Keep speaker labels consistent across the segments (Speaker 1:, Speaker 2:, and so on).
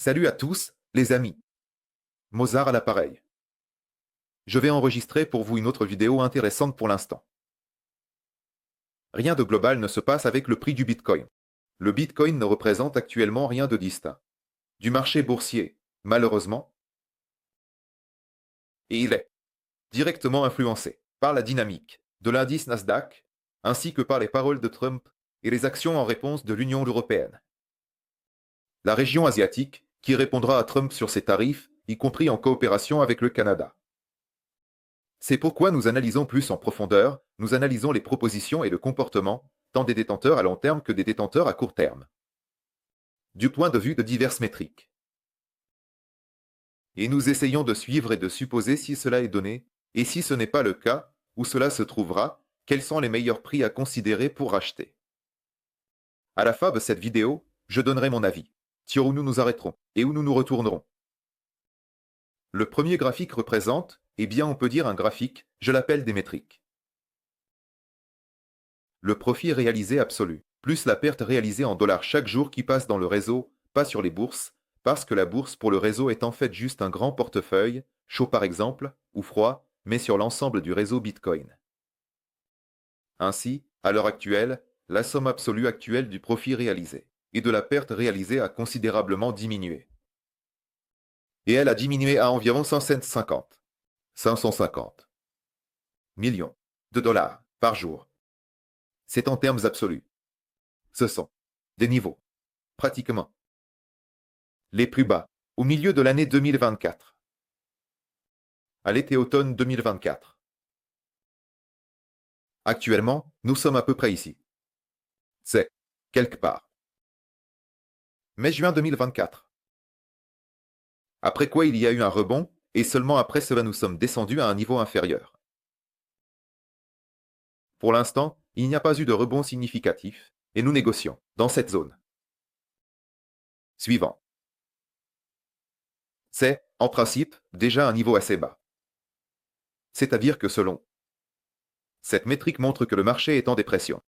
Speaker 1: Salut à tous, les amis. Mozart à l'appareil. Je vais enregistrer pour vous une autre vidéo intéressante pour l'instant. Rien de global ne se passe avec le prix du Bitcoin. Le Bitcoin ne représente actuellement rien de distinct du marché boursier, malheureusement, et il est directement influencé par la dynamique de l'indice Nasdaq, ainsi que par les paroles de Trump et les actions en réponse de l'Union européenne. La région asiatique, qui répondra à Trump sur ses tarifs, y compris en coopération avec le Canada. C'est pourquoi nous analysons plus en profondeur, nous analysons les propositions et le comportement, tant des détenteurs à long terme que des détenteurs à court terme, du point de vue de diverses métriques. Et nous essayons de suivre et de supposer si cela est donné, et si ce n'est pas le cas, où cela se trouvera, quels sont les meilleurs prix à considérer pour racheter. À la fin de cette vidéo, je donnerai mon avis sur où nous nous arrêterons et où nous nous retournerons. Le premier graphique représente, eh bien on peut dire un graphique, je l'appelle des métriques. Le profit réalisé absolu, plus la perte réalisée en dollars chaque jour qui passe dans le réseau, pas sur les bourses, parce que la bourse pour le réseau est en fait juste un grand portefeuille, chaud par exemple, ou froid, mais sur l'ensemble du réseau Bitcoin. Ainsi, à l'heure actuelle, la somme absolue actuelle du profit réalisé et de la perte réalisée a considérablement diminué. Et elle a diminué à environ 550 millions de dollars par jour. C'est en termes absolus. Ce sont des niveaux, pratiquement, les plus bas, au milieu de l'année 2024, à l'été-automne 2024. Actuellement, nous sommes à peu près ici. C'est quelque part. Mai-juin 2024. Après quoi il y a eu un rebond, et seulement après cela nous sommes descendus à un niveau inférieur. Pour l'instant, il n'y a pas eu de rebond significatif, et nous négocions dans cette zone. Suivant. C'est, en principe, déjà un niveau assez bas. C'est-à-dire que selon cette métrique montre que le marché est en dépression.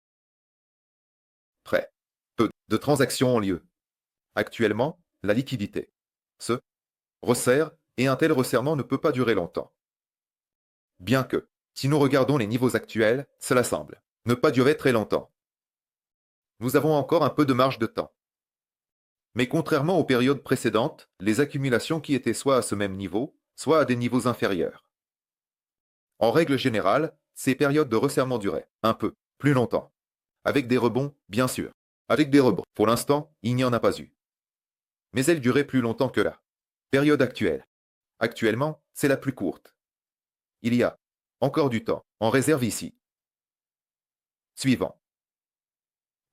Speaker 1: Très peu de transactions ont lieu. Actuellement, la liquidité se resserre et un tel resserrement ne peut pas durer longtemps. Bien que, si nous regardons les niveaux actuels, cela semble ne pas durer très longtemps. Nous avons encore un peu de marge de temps. Mais contrairement aux périodes précédentes, les accumulations qui étaient soit à ce même niveau, soit à des niveaux inférieurs. En règle générale, ces périodes de resserrement duraient un peu plus longtemps. Avec des rebonds, bien sûr. Avec des rebonds. Pour l'instant, il n'y en a pas eu. Mais elles duraient plus longtemps que la période actuelle. Actuellement, c'est la plus courte. Il y a encore du temps en réserve ici. Suivant.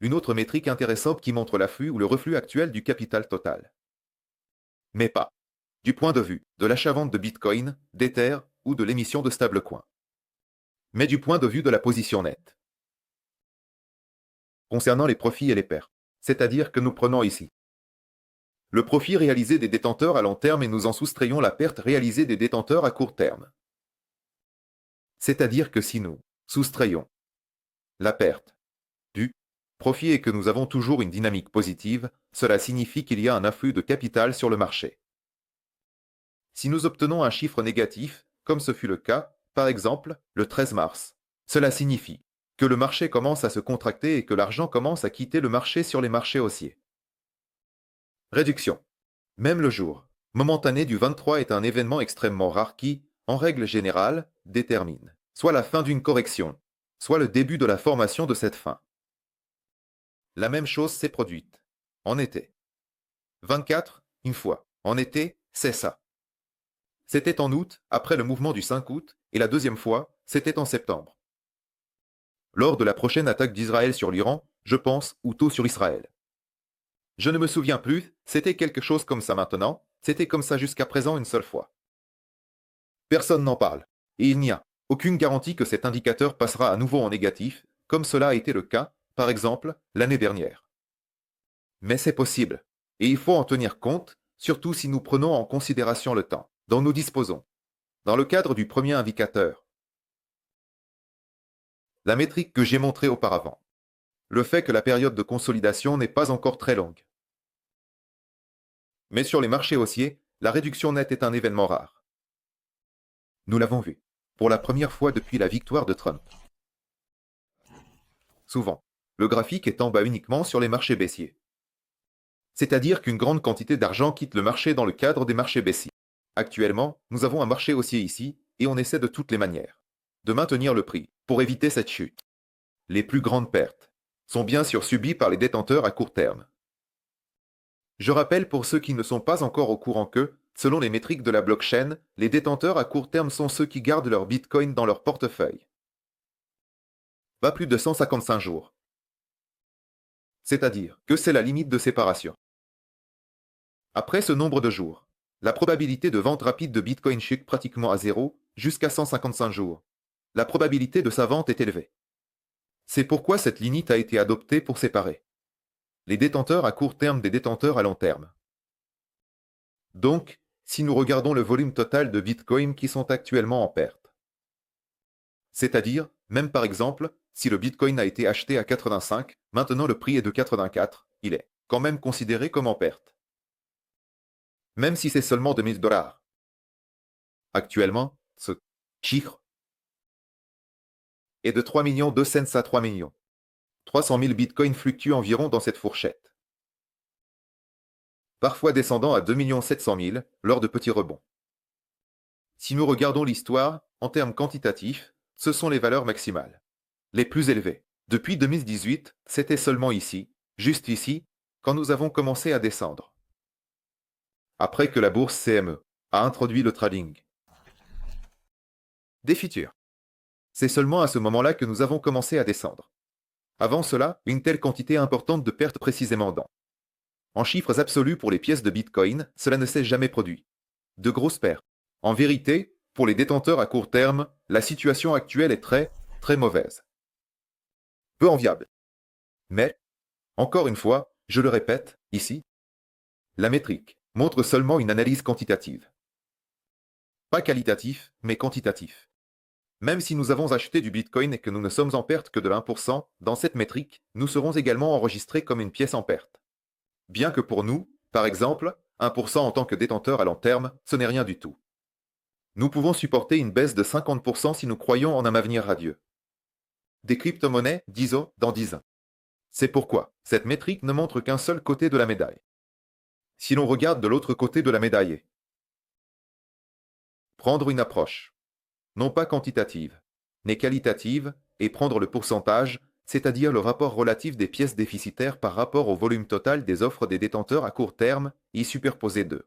Speaker 1: Une autre métrique intéressante qui montre l'afflux ou le reflux actuel du capital total. Mais pas du point de vue de l'achat-vente de Bitcoin, d'Ether ou de l'émission de stablecoin. Mais du point de vue de la position nette. Concernant les profits et les pertes. C'est-à-dire que nous prenons ici le profit réalisé des détenteurs à long terme et nous en soustrayons la perte réalisée des détenteurs à court terme. C'est-à-dire que si nous soustrayons la perte du profit et que nous avons toujours une dynamique positive, cela signifie qu'il y a un afflux de capital sur le marché. Si nous obtenons un chiffre négatif, comme ce fut le cas, par exemple, le 13 mars, cela signifie que le marché commence à se contracter et que l'argent commence à quitter le marché sur les marchés haussiers. Réduction. Même le jour momentané du 23 est un événement extrêmement rare qui, en règle générale, détermine soit la fin d'une correction, soit le début de la formation de cette fin. La même chose s'est produite en été. 24, une fois. En été, c'est ça. C'était en août, après le mouvement du 5 août, et la deuxième fois, c'était en septembre. Lors de la prochaine attaque d'Israël sur l'Iran, je pense, ou tôt sur Israël. Je ne me souviens plus, c'était quelque chose comme ça maintenant, c'était comme ça jusqu'à présent une seule fois. Personne n'en parle, et il n'y a aucune garantie que cet indicateur passera à nouveau en négatif, comme cela a été le cas, par exemple, l'année dernière. Mais c'est possible, et il faut en tenir compte, surtout si nous prenons en considération le temps dont nous disposons. Dans le cadre du premier indicateur, la métrique que j'ai montrée auparavant, le fait que la période de consolidation n'est pas encore très longue. Mais sur les marchés haussiers, la réduction nette est un événement rare. Nous l'avons vu, pour la première fois depuis la victoire de Trump. Souvent, le graphique est en bas uniquement sur les marchés baissiers. C'est-à-dire qu'une grande quantité d'argent quitte le marché dans le cadre des marchés baissiers. Actuellement, nous avons un marché haussier ici, et on essaie de toutes les manières de maintenir le prix pour éviter cette chute. Les plus grandes pertes sont bien sûr subies par les détenteurs à court terme. Je rappelle pour ceux qui ne sont pas encore au courant que, selon les métriques de la blockchain, les détenteurs à court terme sont ceux qui gardent leur Bitcoin dans leur portefeuille. Pas plus de 155 jours. C'est-à-dire que c'est la limite de séparation. Après ce nombre de jours, la probabilité de vente rapide de Bitcoin chute pratiquement à zéro jusqu'à 155 jours. La probabilité de sa vente est élevée. C'est pourquoi cette limite a été adoptée pour séparer les détenteurs à court terme des détenteurs à long terme. Donc, si nous regardons le volume total de Bitcoin qui sont actuellement en perte, c'est-à-dire, même par exemple, si le Bitcoin a été acheté à 85, maintenant le prix est de 84, il est quand même considéré comme en perte. Même si c'est seulement 2000 $. Actuellement, ce chiffre est de 3 millions 2 cents à 3 millions. 300 000 bitcoins fluctuent environ dans cette fourchette, parfois descendant à 2 700 000 lors de petits rebonds. Si nous regardons l'histoire, en termes quantitatifs, ce sont les valeurs maximales, les plus élevées. Depuis 2018, c'était seulement ici, juste ici, quand nous avons commencé à descendre. Après que la bourse CME a introduit le trading des futurs. C'est seulement à ce moment-là que nous avons commencé à descendre. Avant cela, une telle quantité importante de pertes précisément dans. En chiffres absolus pour les pièces de Bitcoin, cela ne s'est jamais produit. De grosses pertes. En vérité, pour les détenteurs à court terme, la situation actuelle est très, très mauvaise. Peu enviable. Mais, encore une fois, je le répète, ici, la métrique montre seulement une analyse quantitative. Pas qualitatif, mais quantitatif. Même si nous avons acheté du Bitcoin et que nous ne sommes en perte que de 1%, dans cette métrique, nous serons également enregistrés comme une pièce en perte. Bien que pour nous, par exemple, 1% en tant que détenteur à long terme, ce n'est rien du tout. Nous pouvons supporter une baisse de 50% si nous croyons en un avenir radieux. Des crypto-monnaies, disons, dans 10 ans. C'est pourquoi cette métrique ne montre qu'un seul côté de la médaille. Si l'on regarde de l'autre côté de la médaille, prendre une approche, non pas quantitative, mais qualitative, et prendre le pourcentage, c'est-à-dire le rapport relatif des pièces déficitaires par rapport au volume total des offres des détenteurs à court terme, y superposer 2.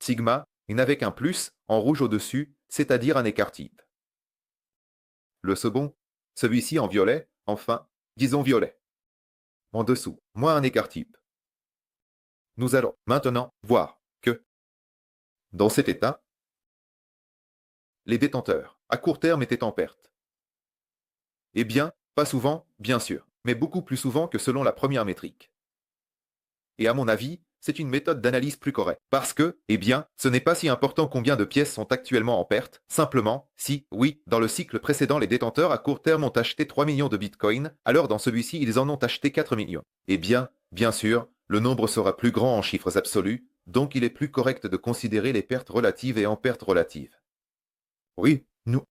Speaker 1: Sigma, une avec un plus, en rouge au-dessus, c'est-à-dire un écart type. Le second, celui-ci en violet, enfin, disons violet. En dessous, moins un écart type. Nous allons maintenant voir que, dans cet état, les détenteurs à court terme étaient en perte. Eh bien, pas souvent, bien sûr, mais beaucoup plus souvent que selon la première métrique. Et à mon avis, c'est une méthode d'analyse plus correcte. Parce que, eh bien, ce n'est pas si important combien de pièces sont actuellement en perte, simplement, si, oui, dans le cycle précédent les détenteurs à court terme ont acheté 3 millions de bitcoins, alors dans celui-ci ils en ont acheté 4 millions. Eh bien sûr, le nombre sera plus grand en chiffres absolus, donc il est plus correct de considérer les pertes relatives et en pertes relatives. Oui, nous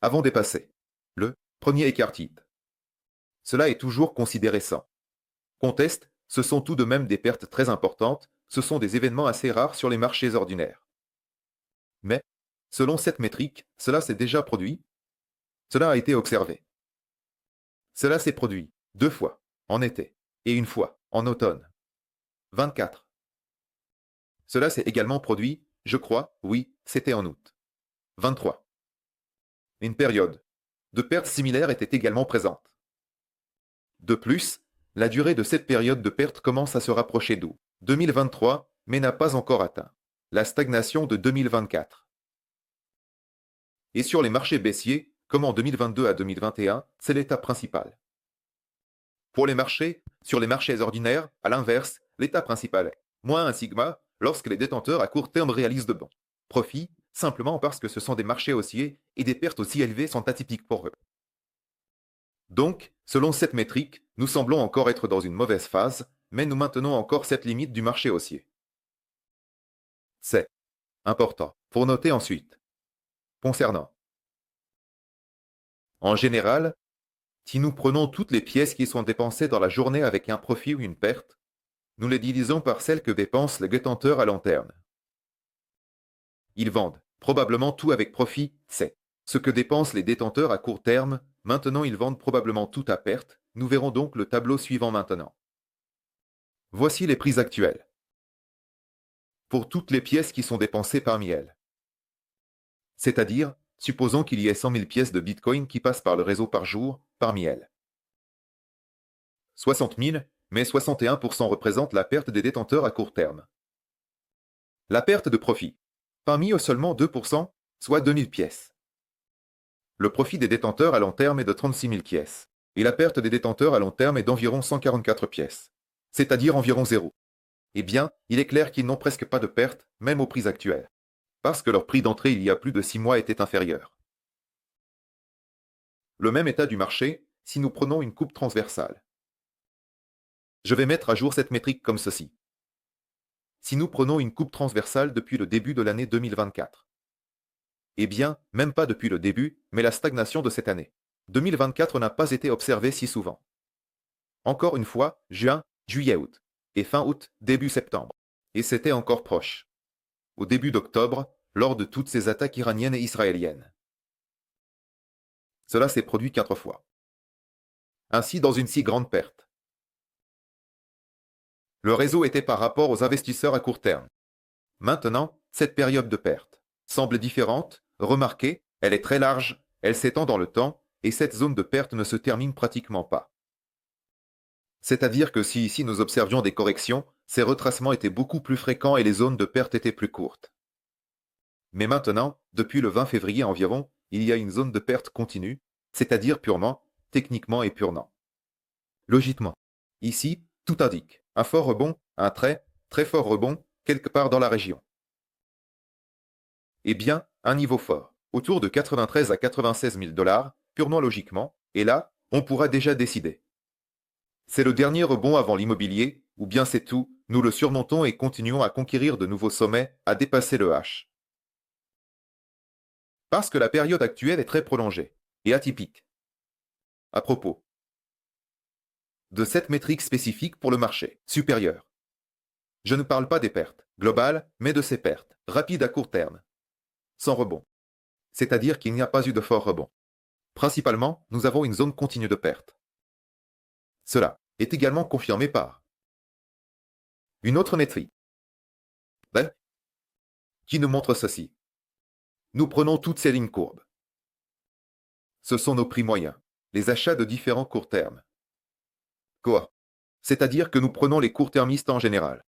Speaker 1: avons dépassé le premier écart type. Cela est toujours considéré sans conteste. Ce sont tout de même des pertes très importantes, ce sont des événements assez rares sur les marchés ordinaires. Mais, selon cette métrique, cela s'est déjà produit, cela a été observé. Cela s'est produit 2 fois, en été, et 1 fois, en automne. 24. Cela s'est également produit, je crois, oui, c'était en août. 23. Une période de pertes similaires était également présente. De plus, la durée de cette période de perte commence à se rapprocher d'août 2023, mais n'a pas encore atteint la stagnation de 2024. Et sur les marchés baissiers, comme en 2022 à 2021, c'est l'étape principale. Pour les marchés, sur les marchés ordinaires, à l'inverse, l'étape principale est moins un sigma lorsque les détenteurs à court terme réalisent de bons profits, simplement parce que ce sont des marchés haussiers et des pertes aussi élevées sont atypiques pour eux. Donc, selon cette métrique, nous semblons encore être dans une mauvaise phase, mais nous maintenons encore cette limite du marché haussier. C'est important. Pour noter ensuite. Concernant. En général, si nous prenons toutes les pièces qui sont dépensées dans la journée avec un profit ou une perte, nous les divisons par celles que dépensent les détenteurs à long terme. Ils vendent probablement tout avec profit, c'est ce que dépensent les détenteurs à court terme. Maintenant, ils vendent probablement tout à perte. Nous verrons donc le tableau suivant maintenant. Voici les prix actuels. Pour toutes les pièces qui sont dépensées parmi elles. C'est-à-dire, supposons qu'il y ait 100 000 pièces de Bitcoin qui passent par le réseau par jour, parmi elles. 60 000, mais 61% représente la perte des détenteurs à court terme. La perte de profit. Parmi eux seulement 2%, soit 2 000 pièces. Le profit des détenteurs à long terme est de 36 000 pièces, et la perte des détenteurs à long terme est d'environ 144 pièces, c'est-à-dire environ zéro. Eh bien, il est clair qu'ils n'ont presque pas de perte, même au prix actuel, parce que leur prix d'entrée il y a plus de 6 mois était inférieur. Le même état du marché, si nous prenons une coupe transversale. Je vais mettre à jour cette métrique comme ceci. Si nous prenons une coupe transversale depuis le début de l'année 2024, eh bien, même pas depuis le début, mais la stagnation de cette année. 2024 n'a pas été observée si souvent. Encore une fois, juin, juillet, août, et fin août, début septembre. Et c'était encore proche. Au début d'octobre, lors de toutes ces attaques iraniennes et israéliennes. Cela s'est produit 4 fois. Ainsi dans une si grande perte. Le réseau était par rapport aux investisseurs à court terme. Maintenant, cette période de perte semble différente. Remarquez, elle est très large, elle s'étend dans le temps, et cette zone de perte ne se termine pratiquement pas. C'est-à-dire que si ici nous observions des corrections, ces retracements étaient beaucoup plus fréquents et les zones de perte étaient plus courtes. Mais maintenant, depuis le 20 février environ, il y a une zone de perte continue, c'est-à-dire purement, techniquement et purement. Logiquement. Ici, tout indique un fort rebond, un très fort rebond, quelque part dans la région. Eh bien, un niveau fort, autour de 93 à 96 000 $, purement logiquement, et là, on pourra déjà décider. C'est le dernier rebond avant l'immobilier, ou bien c'est tout, nous le surmontons et continuons à conquérir de nouveaux sommets, à dépasser le H. Parce que la période actuelle est très prolongée et atypique. À propos de cette métrique spécifique pour le marché supérieur. Je ne parle pas des pertes globales, mais de ces pertes rapides à court terme, sans rebond. C'est-à-dire qu'il n'y a pas eu de fort rebond. Principalement, nous avons une zone continue de perte. Cela est également confirmé par une autre métrique qui nous montre ceci. Nous prenons toutes ces lignes courbes. Ce sont nos prix moyens, les achats de différents courts termes. Quoi? C'est-à-dire que nous prenons les court-termistes en général.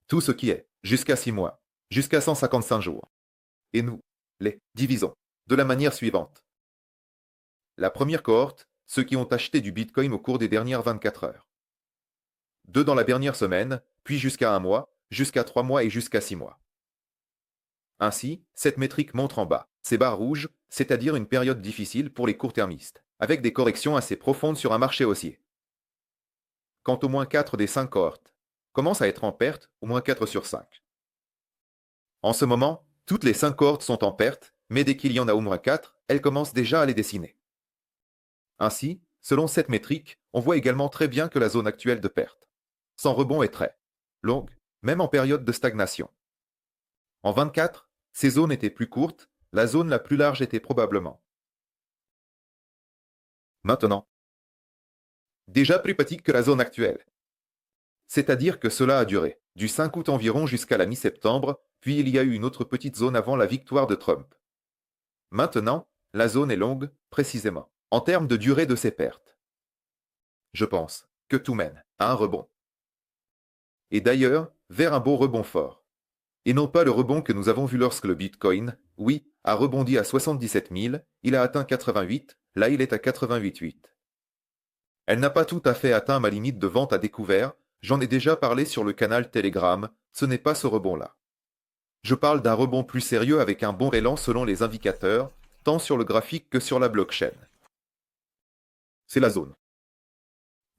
Speaker 1: Tout ce qui est jusqu'à 6 mois, jusqu'à 155 jours. Et nous les divisons de la manière suivante. La première cohorte, ceux qui ont acheté du Bitcoin au cours des dernières 24 heures. 2 dans la dernière semaine, puis jusqu'à 1 mois, jusqu'à 3 mois et jusqu'à 6 mois. Ainsi, cette métrique montre en bas ces barres rouges, c'est-à-dire une période difficile pour les court-termistes, avec des corrections assez profondes sur un marché haussier. Quant au moins 4 des 5 cohortes, commencent à être en perte, au moins 4 sur 5. En ce moment, toutes les 5 cohortes sont en perte, mais dès qu'il y en a au moins 4, elles commencent déjà à les dessiner. Ainsi, selon cette métrique, on voit également très bien que la zone actuelle de perte, sans rebond, est très longue, même en période de stagnation. En 24, ces zones étaient plus courtes, la zone la plus large était probablement maintenant déjà plus petite que la zone actuelle. C'est-à-dire que cela a duré du 5 août environ jusqu'à la mi-septembre, puis il y a eu une autre petite zone avant la victoire de Trump. Maintenant, la zone est longue, précisément, en termes de durée de ces pertes. Je pense que tout mène à un rebond. Et d'ailleurs, vers un beau rebond fort. Et non pas le rebond que nous avons vu lorsque le Bitcoin, oui, a rebondi à 77 000, il a atteint 88, là il est à 88,8. Elle n'a pas tout à fait atteint ma limite de vente à découvert, j'en ai déjà parlé sur le canal Telegram, ce n'est pas ce rebond-là. Je parle d'un rebond plus sérieux avec un bon élan selon les indicateurs, tant sur le graphique que sur la blockchain. C'est la zone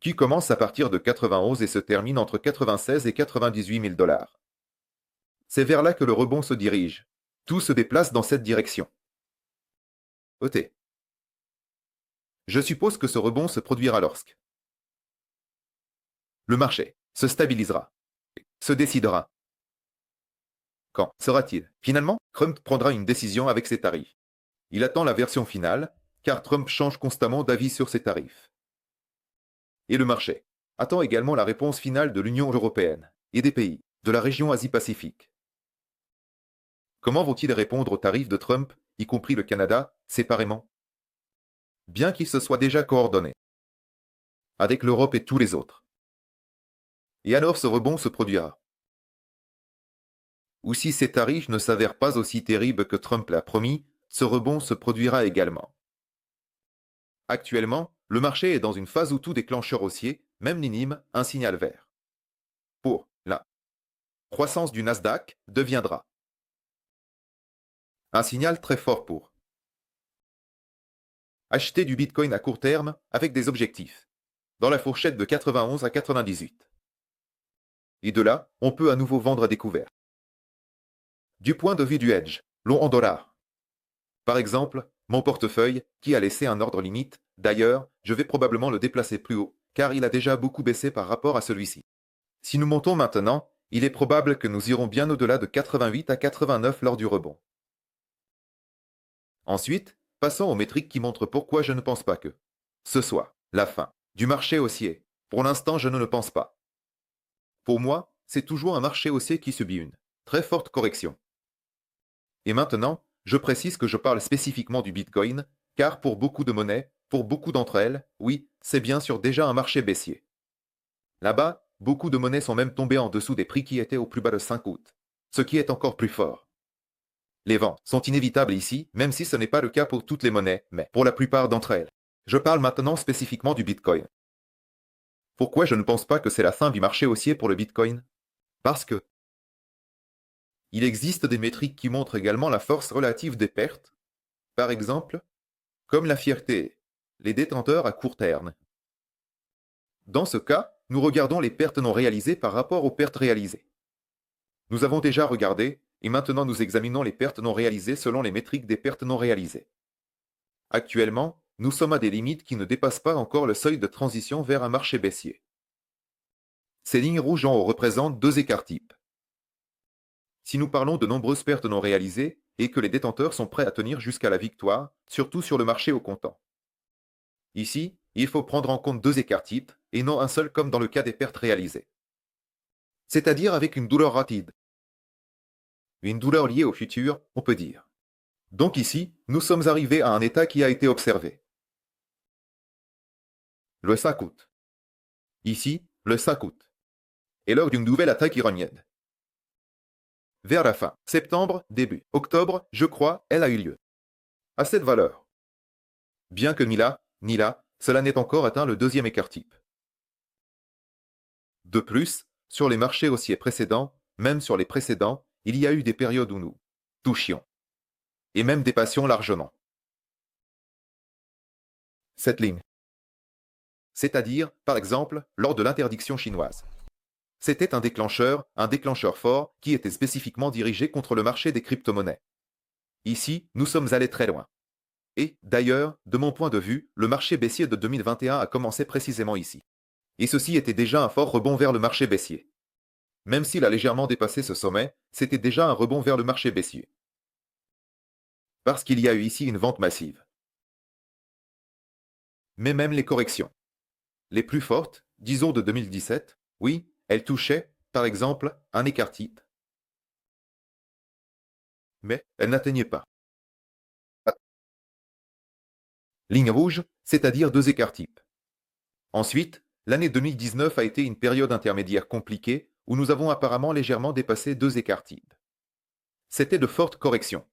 Speaker 1: qui commence à partir de 91 et se termine entre 96 et 98 000 dollars. C'est vers là que le rebond se dirige. Tout se déplace dans cette direction. ET. Je suppose que ce rebond se produira lorsque le marché se stabilisera, se décidera. Quand sera-t-il? Finalement, Trump prendra une décision avec ses tarifs. Il attend la version finale, car Trump change constamment d'avis sur ses tarifs. Et le marché attend également la réponse finale de l'Union européenne et des pays de la région Asie-Pacifique. Comment vont-ils répondre aux tarifs de Trump, y compris le Canada, séparément? Bien qu'ils se soient déjà coordonnés avec l'Europe et tous les autres. Et alors ce rebond se produira. Ou si ces tarifs ne s'avèrent pas aussi terribles que Trump l'a promis, ce rebond se produira également. Actuellement, le marché est dans une phase où tout déclencheur haussier, même minime, un signal vert. Pour la croissance du Nasdaq deviendra un signal très fort pour acheter du Bitcoin à court terme avec des objectifs, dans la fourchette de 91 à 98. Et de là, on peut à nouveau vendre à découvert. Du point de vue du hedge, long en dollars. Par exemple, mon portefeuille, qui a laissé un ordre limite, d'ailleurs, je vais probablement le déplacer plus haut, car il a déjà beaucoup baissé par rapport à celui-ci. Si nous montons maintenant, il est probable que nous irons bien au-delà de 88 à 89 lors du rebond. Ensuite, passons aux métriques qui montrent pourquoi je ne pense pas que ce soit la fin du marché haussier. Pour l'instant, je ne le pense pas. Pour moi, c'est toujours un marché haussier qui subit une très forte correction. Et maintenant, je précise que je parle spécifiquement du Bitcoin, car pour beaucoup de monnaies, pour beaucoup d'entre elles, oui, c'est bien sûr déjà un marché baissier. Là-bas, beaucoup de monnaies sont même tombées en dessous des prix qui étaient au plus bas le 5 août, ce qui est encore plus fort. Les vents sont inévitables ici, même si ce n'est pas le cas pour toutes les monnaies, mais pour la plupart d'entre elles. Je parle maintenant spécifiquement du Bitcoin. Pourquoi je ne pense pas que c'est la fin du marché haussier pour le Bitcoin? Parce que il existe des métriques qui montrent également la force relative des pertes, par exemple, comme la fierté, les détenteurs à court terme. Dans ce cas, nous regardons les pertes non réalisées par rapport aux pertes réalisées. Nous avons déjà regardé, et maintenant nous examinons les pertes non réalisées selon les métriques des pertes non réalisées. Actuellement, nous sommes à des limites qui ne dépassent pas encore le seuil de transition vers un marché baissier. Ces lignes rouges en haut représentent deux écarts types. Si nous parlons de nombreuses pertes non réalisées et que les détenteurs sont prêts à tenir jusqu'à la victoire, surtout sur le marché au comptant. Ici, il faut prendre en compte deux écarts types et non un seul comme dans le cas des pertes réalisées. C'est-à-dire avec une douleur rapide. Une douleur liée au futur, on peut dire. Donc ici, nous sommes arrivés à un état qui a été observé. Le 5 août. Ici, le 5 août. Et lors d'une nouvelle attaque iranienne. Vers la fin septembre, début octobre, je crois, elle a eu lieu. À cette valeur. Bien que ni là, cela n'ait encore atteint le deuxième écart type. De plus, sur les marchés haussiers précédents, même sur les précédents, il y a eu des périodes où nous touchions. Et même dépassions largement cette ligne. C'est-à-dire, par exemple, lors de l'interdiction chinoise. C'était un déclencheur fort qui était spécifiquement dirigé contre le marché des crypto-monnaies. Ici, nous sommes allés très loin. Et, d'ailleurs, de mon point de vue, le marché baissier de 2021 a commencé précisément ici. Et ceci était déjà un fort rebond vers le marché baissier. Même s'il a légèrement dépassé ce sommet, c'était déjà un rebond vers le marché baissier. Parce qu'il y a eu ici une vente massive. Mais même les corrections, les plus fortes, disons de 2017, oui, elles touchaient, par exemple, un écart type. Mais elles n'atteignaient pas ligne rouge, c'est-à-dire deux écarts types. Ensuite, l'année 2019 a été une période intermédiaire compliquée où nous avons apparemment légèrement dépassé deux écarts types. C'était de fortes corrections.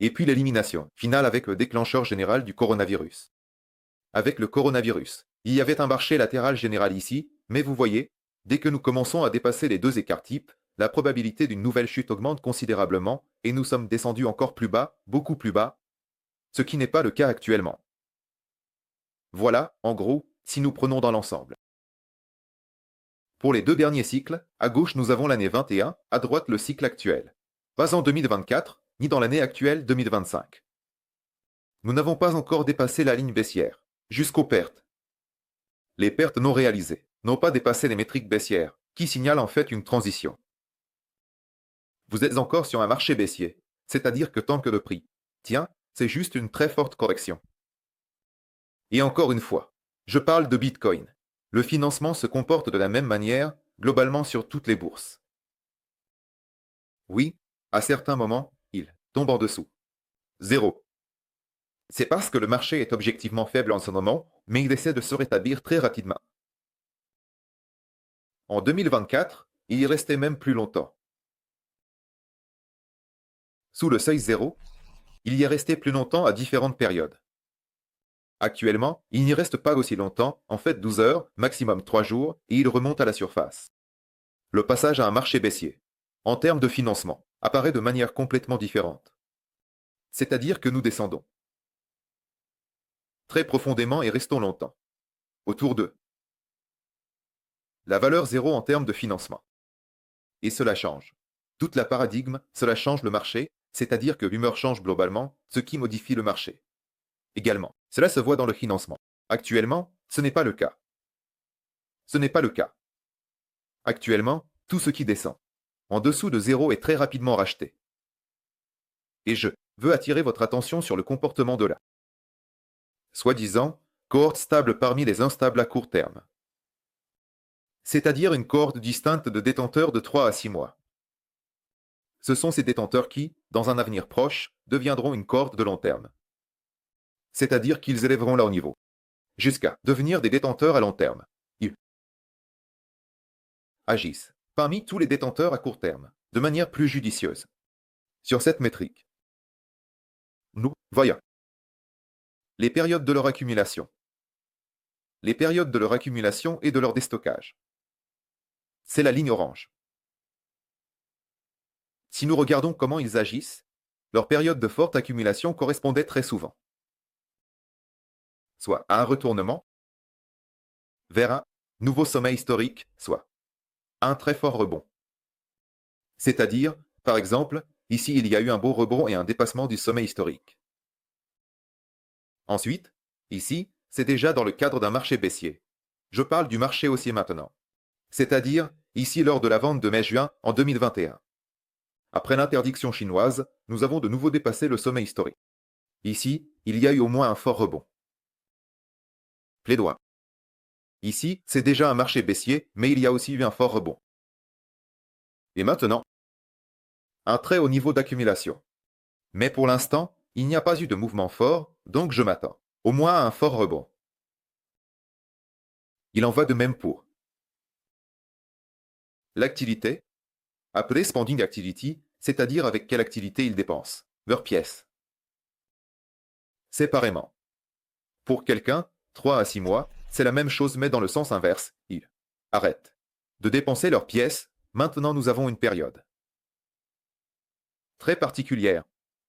Speaker 1: Et puis l'élimination finale avec le déclencheur général du coronavirus. Avec le coronavirus, il y avait un marché latéral général ici, mais vous voyez, dès que nous commençons à dépasser les deux écarts types, la probabilité d'une nouvelle chute augmente considérablement et nous sommes descendus encore plus bas, beaucoup plus bas, ce qui n'est pas le cas actuellement. Voilà, en gros, si nous prenons dans l'ensemble. Pour les deux derniers cycles, à gauche nous avons l'année 21, à droite le cycle actuel. Pas en 2024, ni dans l'année actuelle 2025. Nous n'avons pas encore dépassé la ligne baissière, jusqu'aux pertes. Les pertes non réalisées n'ont pas dépassé les métriques baissières, qui signalent en fait une transition. Vous êtes encore sur un marché baissier, c'est-à-dire que tant que le prix tient, c'est juste une très forte correction. Et encore une fois, je parle de Bitcoin. Le financement se comporte de la même manière, globalement sur toutes les bourses. Oui, à certains moments, il tombe en dessous. Zéro. C'est parce que le marché est objectivement faible en ce moment, mais il essaie de se rétablir très rapidement. En 2024, il y restait même plus longtemps. Sous le seuil zéro, il y est resté plus longtemps à différentes périodes. Actuellement, il n'y reste pas aussi longtemps, en fait 12 heures, maximum 3 jours, et il remonte à la surface. Le passage à un marché baissier, en termes de financement, apparaît de manière complètement différente. C'est-à-dire que nous descendons très profondément et restons longtemps, autour de la valeur zéro en termes de financement. Et cela change. Toute la paradigme, cela change le marché, c'est-à-dire que l'humeur change globalement, ce qui modifie le marché. Également, cela se voit dans le financement. Actuellement, ce n'est pas le cas. Ce n'est pas le cas. Actuellement, tout ce qui descend en dessous de zéro est très rapidement racheté. Et je veux attirer votre attention sur le comportement de la soi-disant cohorte stable parmi les instables à court terme. C'est-à-dire une cohorte distincte de détenteurs de 3 à 6 mois. Ce sont ces détenteurs qui, dans un avenir proche, deviendront une cohorte de long terme. C'est-à-dire qu'ils élèveront leur niveau, jusqu'à devenir des détenteurs à long terme. Ils agissent parmi tous les détenteurs à court terme, de manière plus judicieuse. Sur cette métrique, nous voyons les périodes de leur accumulation, les périodes de leur accumulation et de leur déstockage. C'est la ligne orange. Si nous regardons comment ils agissent, leur période de forte accumulation correspondait très souvent, soit à un retournement vers un nouveau sommet historique, soit un très fort rebond. C'est-à-dire, par exemple, ici il y a eu un beau rebond et un dépassement du sommet historique. Ensuite, ici, c'est déjà dans le cadre d'un marché baissier. Je parle du marché haussier maintenant. C'est-à-dire, ici lors de la vente de mai-juin en 2021. Après l'interdiction chinoise, nous avons de nouveau dépassé le sommet historique. Ici, il y a eu au moins un fort rebond. Plaidoyer. Ici, c'est déjà un marché baissier, mais il y a aussi eu un fort rebond. Et maintenant, un très haut niveau d'accumulation. Mais pour l'instant, il n'y a pas eu de mouvement fort, donc je m'attends au moins à un fort rebond. Il en va de même pour l'activité, appelée spending activity, c'est-à-dire avec quelle activité ils dépensent leurs pièces. Séparément. Pour quelqu'un, 3 à 6 mois, c'est la même chose mais dans le sens inverse, ils arrêtent de dépenser leurs pièces, maintenant nous avons une période très particulière.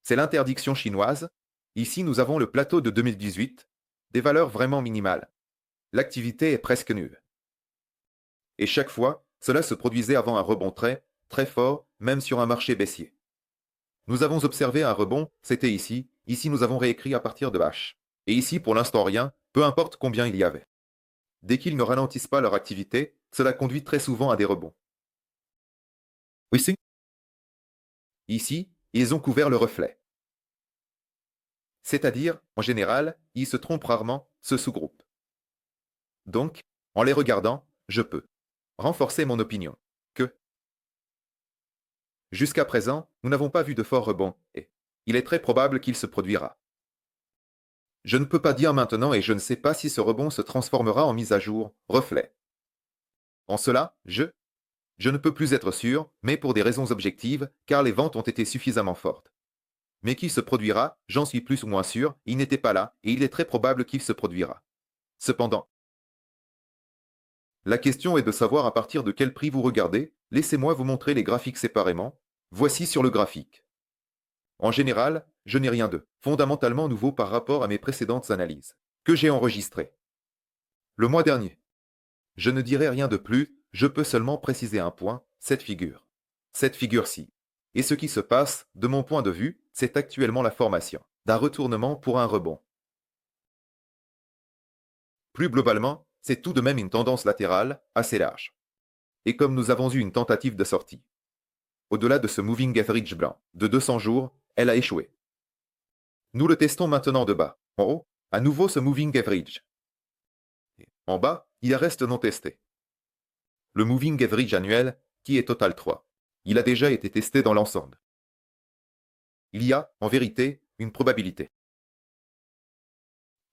Speaker 1: C'est l'interdiction chinoise. Ici, nous avons le plateau de 2018, des valeurs vraiment minimales. L'activité est presque nulle. Et chaque fois, cela se produisait avant un rebond très, très fort, même sur un marché baissier. Nous avons observé un rebond, c'était ici. Ici, nous avons réécrit à partir de H. Et ici, pour l'instant, rien, peu importe combien il y avait. Dès qu'ils ne ralentissent pas leur activité, cela conduit très souvent à des rebonds. Oui, ici, ils ont couvert le reflet. C'est-à-dire, en général, ils se trompent rarement, ce sous-groupe. Donc, en les regardant, je peux renforcer mon opinion que, jusqu'à présent, nous n'avons pas vu de fort rebond et il est très probable qu'il se produira. Je ne peux pas dire maintenant et je ne sais pas si ce rebond se transformera en mise à jour, reflet. En cela, je ne peux plus être sûr, mais pour des raisons objectives, car les ventes ont été suffisamment fortes. Mais qu'il se produira, j'en suis plus ou moins sûr, il n'était pas là, et il est très probable qu'il se produira. Cependant, la question est de savoir à partir de quel prix vous regardez. Laissez-moi vous montrer les graphiques séparément. Voici sur le graphique. En général, je n'ai rien de fondamentalement nouveau par rapport à mes précédentes analyses, que j'ai enregistrées. Le mois dernier. Je ne dirai rien de plus, je peux seulement préciser un point, cette figure. Cette figure-ci. Et ce qui se passe, de mon point de vue, c'est actuellement la formation d'un retournement pour un rebond. Plus globalement, c'est tout de même une tendance latérale, assez large. Et comme nous avons eu une tentative de sortie, au-delà de ce moving average blanc de 200 jours, elle a échoué. Nous le testons maintenant de bas. En haut, à nouveau ce moving average. En bas, il reste non testé. Le moving average annuel, qui est total 3. Il a déjà été testé dans l'ensemble. Il y a, en vérité, une probabilité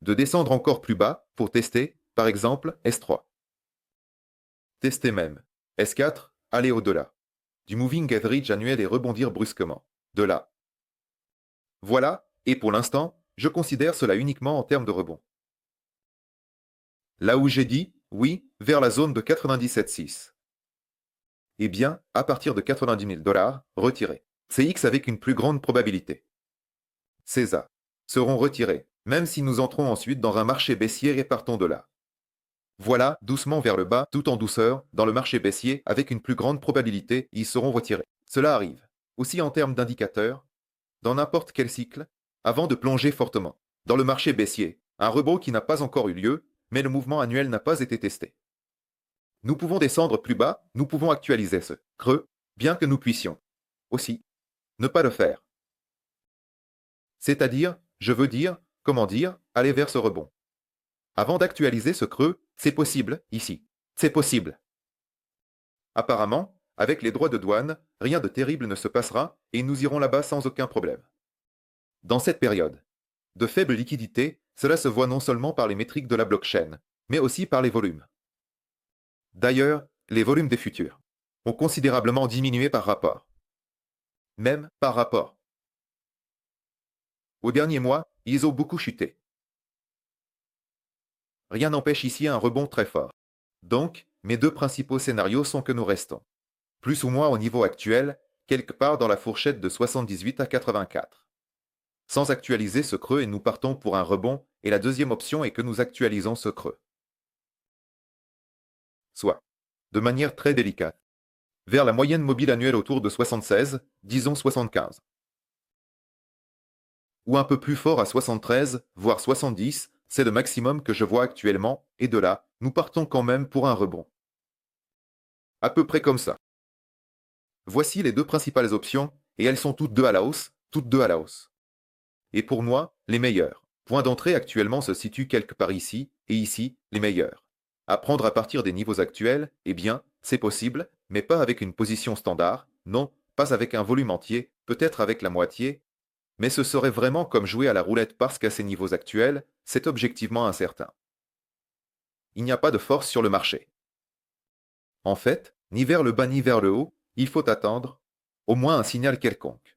Speaker 1: de descendre encore plus bas pour tester, par exemple, S3. Tester même S4, aller au-delà du moving average annuel et rebondir brusquement. De là. Voilà, et pour l'instant, je considère cela uniquement en termes de rebond. Là où j'ai dit, oui, vers la zone de 97,6. Eh bien, à partir de 90 000 $, retirés. CX avec une plus grande probabilité. CESA seront retirés, même si nous entrons ensuite dans un marché baissier et partons de là. Voilà, doucement vers le bas, tout en douceur, dans le marché baissier, avec une plus grande probabilité, ils seront retirés. Cela arrive. Aussi en termes d'indicateurs, dans n'importe quel cycle, avant de plonger fortement. Dans le marché baissier, un rebond qui n'a pas encore eu lieu, mais le mouvement annuel n'a pas été testé. Nous pouvons descendre plus bas, nous pouvons actualiser ce creux, bien que nous puissions aussi ne pas le faire. C'est-à-dire, je veux dire, comment dire, aller vers ce rebond. Avant d'actualiser ce creux, c'est possible, ici. C'est possible. Apparemment, avec les droits de douane, rien de terrible ne se passera et nous irons là-bas sans aucun problème. Dans cette période de faible liquidité, cela se voit non seulement par les métriques de la blockchain, mais aussi par les volumes. D'ailleurs, les volumes des futurs ont considérablement diminué par rapport. Même par rapport. Au dernier mois, ils ont beaucoup chuté. Rien n'empêche ici un rebond très fort. Donc, mes deux principaux scénarios sont que nous restons, plus ou moins au niveau actuel, quelque part dans la fourchette de 78 à 84. Sans actualiser ce creux et nous partons pour un rebond, et la deuxième option est que nous actualisons ce creux. Soit, de manière très délicate, vers la moyenne mobile annuelle autour de 76, disons 75. Ou un peu plus fort à 73, voire 70, c'est le maximum que je vois actuellement, et de là, nous partons quand même pour un rebond. À peu près comme ça. Voici les deux principales options, et elles sont toutes deux à la hausse, toutes deux à la hausse. Et pour moi, les meilleurs. Point d'entrée actuellement se situe quelque part ici, et ici, les meilleurs. À prendre à partir des niveaux actuels, eh bien, c'est possible, mais pas avec une position standard, non, pas avec un volume entier, peut-être avec la moitié, mais ce serait vraiment comme jouer à la roulette parce qu'à ces niveaux actuels, c'est objectivement incertain. Il n'y a pas de force sur le marché. En fait, ni vers le bas ni vers le haut, il faut attendre, au moins un signal quelconque.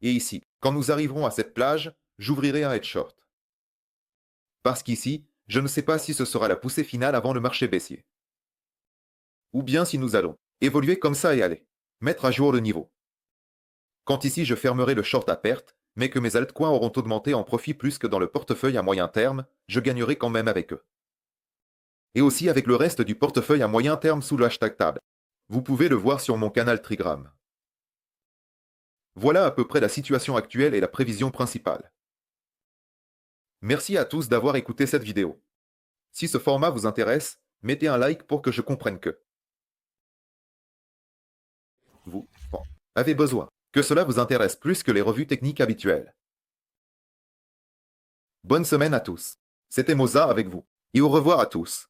Speaker 1: Et ici, quand nous arriverons à cette plage, j'ouvrirai un head short. Parce qu'ici, je ne sais pas si ce sera la poussée finale avant le marché baissier. Ou bien si nous allons évoluer comme ça et aller mettre à jour le niveau. Quand ici je fermerai le short à perte, mais que mes altcoins auront augmenté en profit plus que dans le portefeuille à moyen terme, je gagnerai quand même avec eux. Et aussi avec le reste du portefeuille à moyen terme sous le hashtag table. Vous pouvez le voir sur mon canal Trigram. Voilà à peu près la situation actuelle et la prévision principale. Merci à tous d'avoir écouté cette vidéo. Si ce format vous intéresse, mettez un like pour que je comprenne que vous avez besoin que cela vous intéresse plus que les revues techniques habituelles. Bonne semaine à tous. C'était Moza avec vous. Et au revoir à tous.